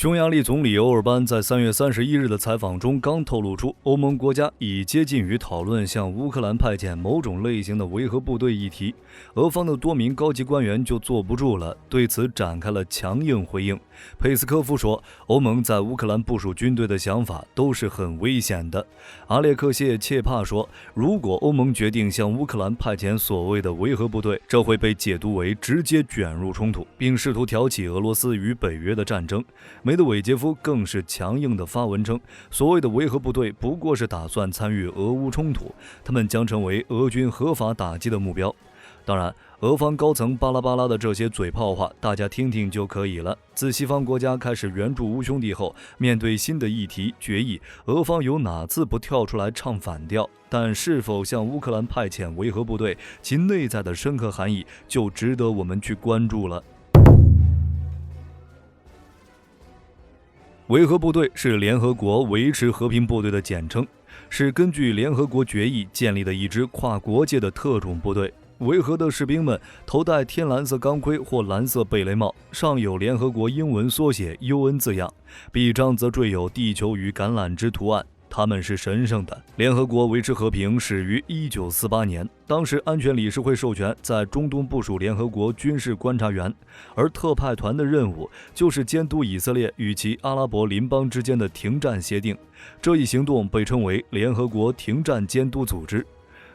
匈牙利总理欧尔班在3月31日的采访中刚透露出，欧盟国家已接近于讨论向乌克兰派遣某种类型的维和部队议题。俄方的多名高级官员就坐不住了，对此展开了强硬回应。佩斯科夫说，欧盟在乌克兰部署军队的想法都是很危险的。阿列克谢切帕说，如果欧盟决定向乌克兰派遣所谓的维和部队，这会被解读为直接卷入冲突，并试图挑起俄罗斯与北约的战争。梅德韦杰夫更是强硬地发文称，所谓的维和部队不过是打算参与俄乌冲突，他们将成为俄军合法打击的目标。当然，俄方高层巴拉巴拉的这些嘴炮话，大家听听就可以了。自西方国家开始援助乌兄弟后，面对新的议题决议，俄方有哪次不跳出来唱反调？但是否向乌克兰派遣维和部队，其内在的深刻含义就值得我们去关注了。维和部队是联合国维持和平部队的简称，是根据联合国决议建立的一支跨国界的特种部队。维和的士兵们头戴天蓝色钢盔或蓝色贝雷帽，上有联合国英文缩写 UN 字样，臂章则缀有地球与橄榄枝图案。他们是神圣的。联合国维持和平始于1948年，当时安全理事会授权在中东部署联合国军事观察员，而特派团的任务就是监督以色列与其阿拉伯邻邦之间的停战协定。这一行动被称为联合国停战监督组织。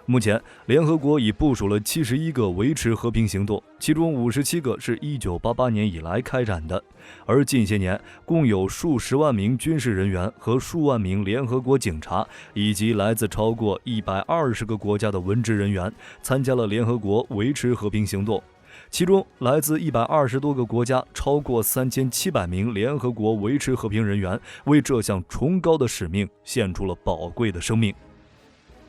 目前，联合国已部署了71个维持和平行动，其中57个是1988年以来开展的。而近些年，共有数十万名军事人员和数万名联合国警察，以及来自超过120个国家的文职人员，参加了联合国维持和平行动。其中，来自120多个国家，超过3700名联合国维持和平人员，为这项崇高的使命献出了宝贵的生命。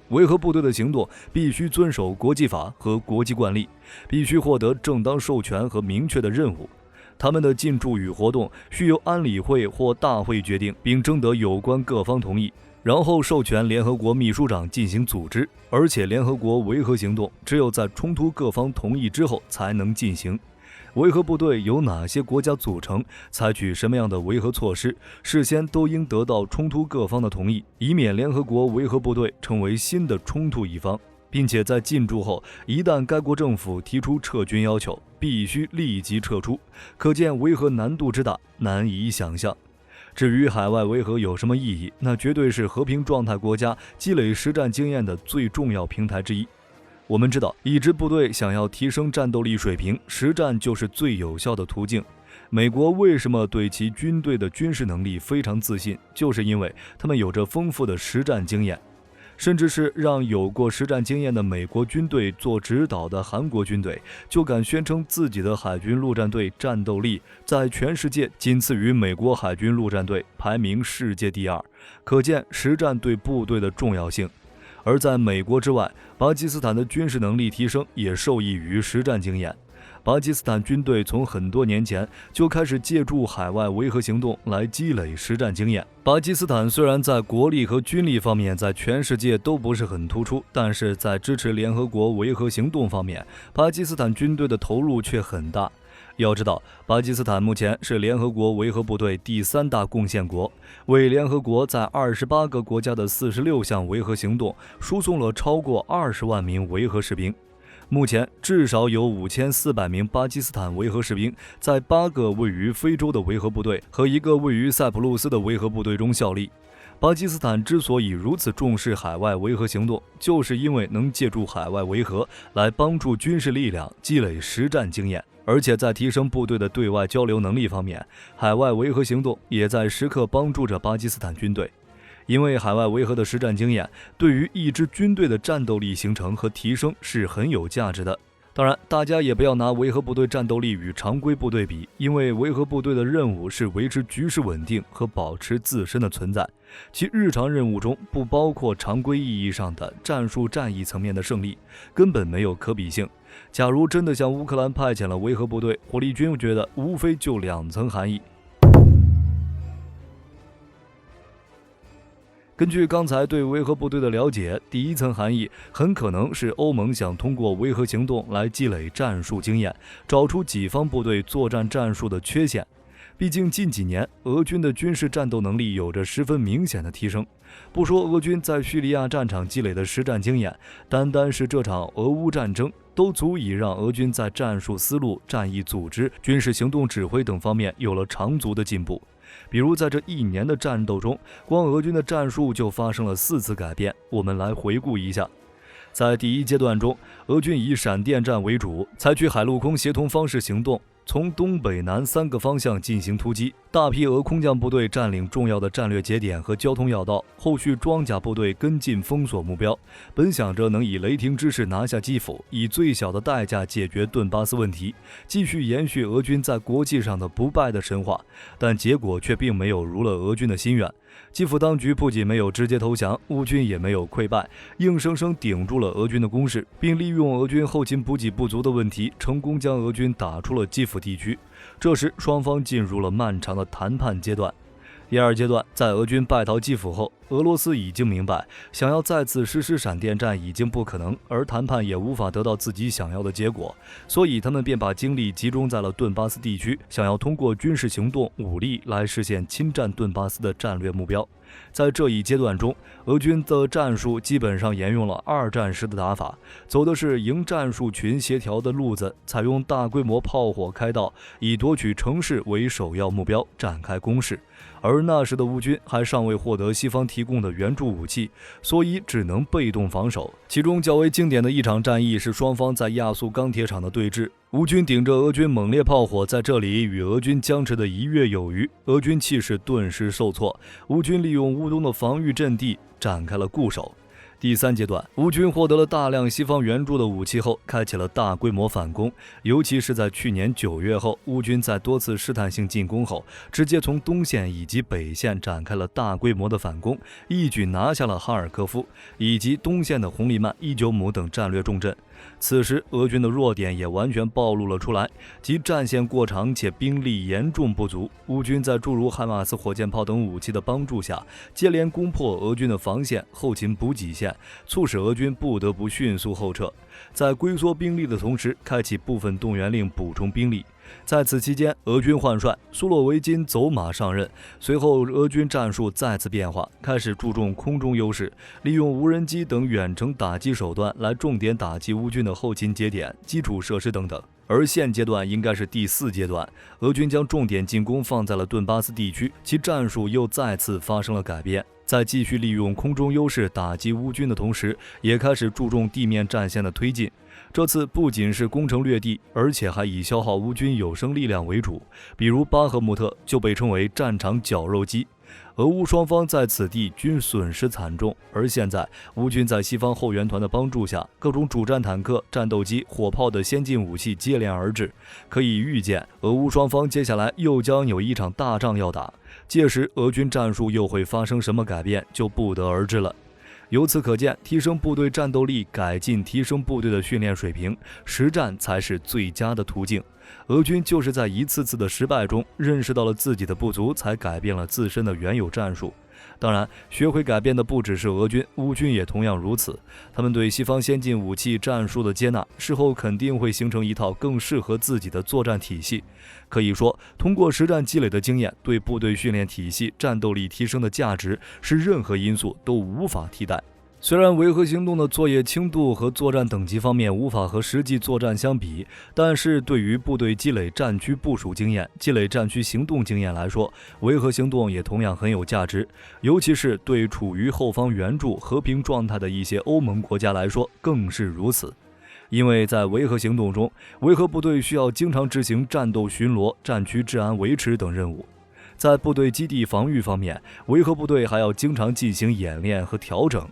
维和部队的行动必须遵守国际法和国际惯例，必须获得正当授权和明确的任务。他们的进驻与活动需由安理会或大会决定，并征得有关各方同意，然后授权联合国秘书长进行组织。而且联合国维和行动只有在冲突各方同意之后才能进行。维和部队由哪些国家组成，采取什么样的维和措施，事先都应得到冲突各方的同意，以免联合国维和部队成为新的冲突一方，并且在进驻后，一旦该国政府提出撤军要求，必须立即撤出。可见维和难度之大，难以想象。至于海外维和有什么意义，那绝对是和平状态国家积累实战经验的最重要平台之一。我们知道，一支部队想要提升战斗力水平，实战就是最有效的途径。美国为什么对其军队的军事能力非常自信，就是因为他们有着丰富的实战经验，甚至是让有过实战经验的美国军队做指导的韩国军队，就敢宣称自己的海军陆战队战斗力在全世界仅次于美国海军陆战队，排名世界第2，可见实战对部队的重要性。而在美国之外，巴基斯坦的军事能力提升也受益于实战经验。巴基斯坦军队从很多年前就开始借助海外维和行动来积累实战经验。巴基斯坦虽然在国力和军力方面在全世界都不是很突出，但是在支持联合国维和行动方面，巴基斯坦军队的投入却很大。要知道，巴基斯坦目前是联合国维和部队第3大贡献国，为联合国在28个国家的46项维和行动输送了超过20万名维和士兵。目前至少有5400名巴基斯坦维和士兵在8个位于非洲的维和部队和1个位于塞浦路斯的维和部队中效力。巴基斯坦之所以如此重视海外维和行动，就是因为能借助海外维和来帮助军事力量积累实战经验。而且在提升部队的对外交流能力方面，海外维和行动也在时刻帮助着巴基斯坦军队。因为海外维和的实战经验对于一支军队的战斗力形成和提升是很有价值的。当然，大家也不要拿维和部队战斗力与常规部队比，因为维和部队的任务是维持局势稳定和保持自身的存在，其日常任务中不包括常规意义上的战术战役层面的胜利，根本没有可比性。假如真的向乌克兰派遣了维和部队，火力军觉得无非就2层含义。根据刚才对维和部队的了解，第一层含义很可能是欧盟想通过维和行动来积累战术经验，找出己方部队作战战术的缺陷。毕竟近几年俄军的军事战斗能力有着十分明显的提升。不说俄军在叙利亚战场积累的实战经验，单单是这场俄乌战争都足以让俄军在战术思路、战役组织、军事行动指挥等方面有了长足的进步。比如在这1年的战斗中，光俄军的战术就发生了4次改变。我们来回顾一下。在第一阶段中，俄军以闪电战为主，采取海陆空协同方式行动，从东北南3个方向进行突击。大批俄空降部队占领重要的战略节点和交通要道，后续装甲部队跟进封锁目标，本想着能以雷霆之势拿下基辅，以最小的代价解决顿巴斯问题，继续延续俄军在国际上的不败的神话，但结果却并没有如了俄军的心愿。基辅当局不仅没有直接投降，乌军也没有溃败，硬生生顶住了俄军的攻势，并利用俄军后勤补给不足的问题，成功将俄军打出了基辅地区。这时双方进入了漫长的谈判阶段。第二阶段，在俄军败逃基辅后，俄罗斯已经明白，想要再次实施闪电战已经不可能，而谈判也无法得到自己想要的结果，所以他们便把精力集中在了顿巴斯地区，想要通过军事行动、武力来实现侵占顿巴斯的战略目标。在这一阶段中，俄军的战术基本上沿用了2战时的打法，走的是营战术群协调的路子，采用大规模炮火开道，以夺取城市为首要目标展开攻势。而那时的乌军还尚未获得西方提供的援助武器，所以只能被动防守。其中较为经典的一场战役是双方在亚速钢铁厂的对峙，乌军顶着俄军猛烈炮火，在这里与俄军僵持的1月有余，俄军气势顿时受挫，乌军利用乌东的防御阵地展开了固守。第3阶段，乌军获得了大量西方援助的武器后，开启了大规模反攻，尤其是在去年9月后，乌军在多次试探性进攻后，直接从东线以及北线展开了大规模的反攻，一举拿下了哈尔科夫以及东线的红利曼、伊久姆等战略重镇。此时俄军的弱点也完全暴露了出来，即战线过长且兵力严重不足。乌军在诸如海马斯火箭炮等武器的帮助下，接连攻破俄军的防线、后勤补给线，促使俄军不得不迅速后撤，在龟缩兵力的同时，开启部分动员令补充兵力。在此期间，俄军换帅，苏洛维金走马上任。随后，俄军战术再次变化，开始注重空中优势，利用无人机等远程打击手段来重点打击乌军的后勤节点、基础设施等等。而现阶段应该是第4阶段，俄军将重点进攻放在了顿巴斯地区，其战术又再次发生了改变。在继续利用空中优势打击乌军的同时，也开始注重地面战线的推进。这次不仅是攻城略地，而且还以消耗乌军有生力量为主，比如巴赫穆特就被称为战场绞肉机。俄乌双方在此地均损失惨重，而现在乌军在西方后援团的帮助下，各种主战坦克、战斗机、火炮的先进武器接连而至，可以预见俄乌双方接下来又将有一场大仗要打，届时俄军战术又会发生什么改变，就不得而知了。由此可见，提升部队战斗力、改进提升部队的训练水平，实战才是最佳的途径。俄军就是在一次次的失败中，认识到了自己的不足，才改变了自身的原有战术。当然，学会改变的不只是俄军，乌军也同样如此。他们对西方先进武器战术的接纳，事后肯定会形成一套更适合自己的作战体系。可以说，通过实战积累的经验，对部队训练体系战斗力提升的价值，是任何因素都无法替代。虽然维和行动的作业轻度和作战等级方面无法和实际作战相比，但是对于部队积累战区部署经验、积累战区行动经验来说，维和行动也同样很有价值，尤其是对处于后方援助和平状态的一些欧盟国家来说更是如此。因为在维和行动中，维和部队需要经常执行战斗巡逻、战区治安维持等任务。在部队基地防御方面，维和部队还要经常进行演练和调整。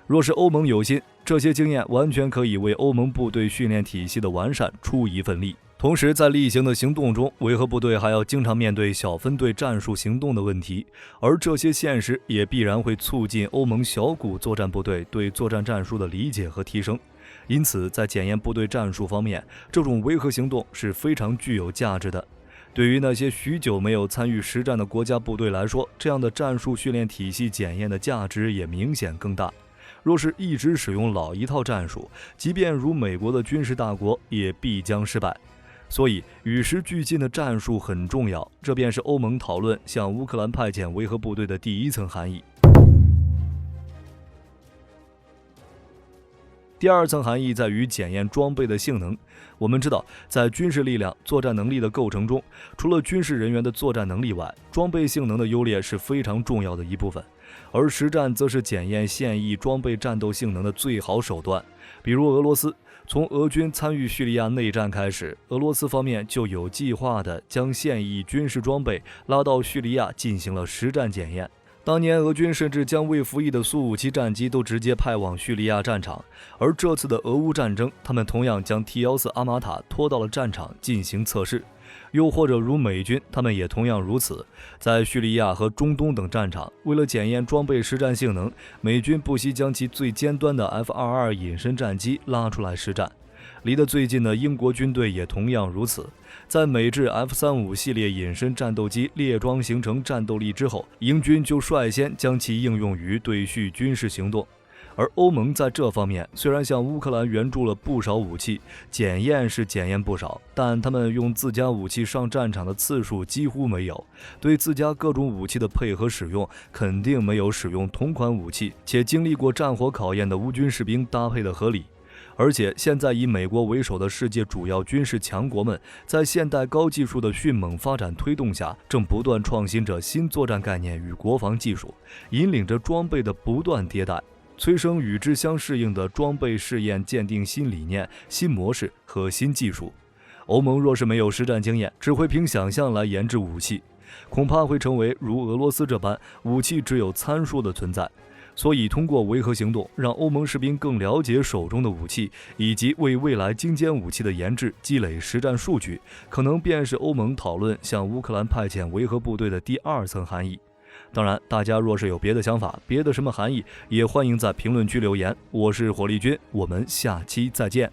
若是欧盟有心，这些经验完全可以为欧盟部队训练体系的完善出一份力。同时，在例行的行动中，维和部队还要经常面对小分队战术行动的问题，而这些现实也必然会促进欧盟小股作战部队对作战战术的理解和提升。因此，在检验部队战术方面，这种维和行动是非常具有价值的。对于那些许久没有参与实战的国家部队来说，这样的战术训练体系检验的价值也明显更大。若是一直使用老一套战术，即便如美国的军事大国，也必将失败。所以与时俱进的战术很重要，这便是欧盟讨论向乌克兰派遣维和部队的第一层含义。第二层含义在于检验装备的性能。我们知道，在军事力量作战能力的构成中，除了军事人员的作战能力外，装备性能的优劣是非常重要的一部分。而实战则是检验现役装备战斗性能的最好手段。比如俄罗斯，从俄军参与叙利亚内战开始，俄罗斯方面就有计划地将现役军事装备拉到叙利亚进行了实战检验。当年俄军甚至将未服役的苏57战机都直接派往叙利亚战场，而这次的俄乌战争，他们同样将 T-14阿玛塔拖到了战场进行测试。又或者如美军，他们也同样如此，在叙利亚和中东等战场，为了检验装备实战性能，美军不惜将其最尖端的 F-22隐身战机拉出来实战。离得最近的英国军队也同样如此，在美制 F-35系列隐身战斗机列装形成战斗力之后，英军就率先将其应用于对叙军事行动。而欧盟在这方面虽然向乌克兰援助了不少武器，检验是检验不少，但他们用自家武器上战场的次数几乎没有，对自家各种武器的配合使用肯定没有使用同款武器且经历过战火考验的乌军士兵搭配的合理。而且现在以美国为首的世界主要军事强国们，在现代高技术的迅猛发展推动下，正不断创新着新作战概念与国防技术，引领着装备的不断迭代，催生与之相适应的装备试验鉴定新理念、新模式和新技术。欧盟若是没有实战经验，只会凭想象来研制武器，恐怕会成为如俄罗斯这般武器只有参数的存在。所以通过维和行动，让欧盟士兵更了解手中的武器，以及为未来精尖武器的研制积累实战数据，可能便是欧盟讨论向乌克兰派遣维和部队的第二层含义。当然，大家若是有别的想法，别的什么含义，也欢迎在评论区留言。我是火力军，我们下期再见。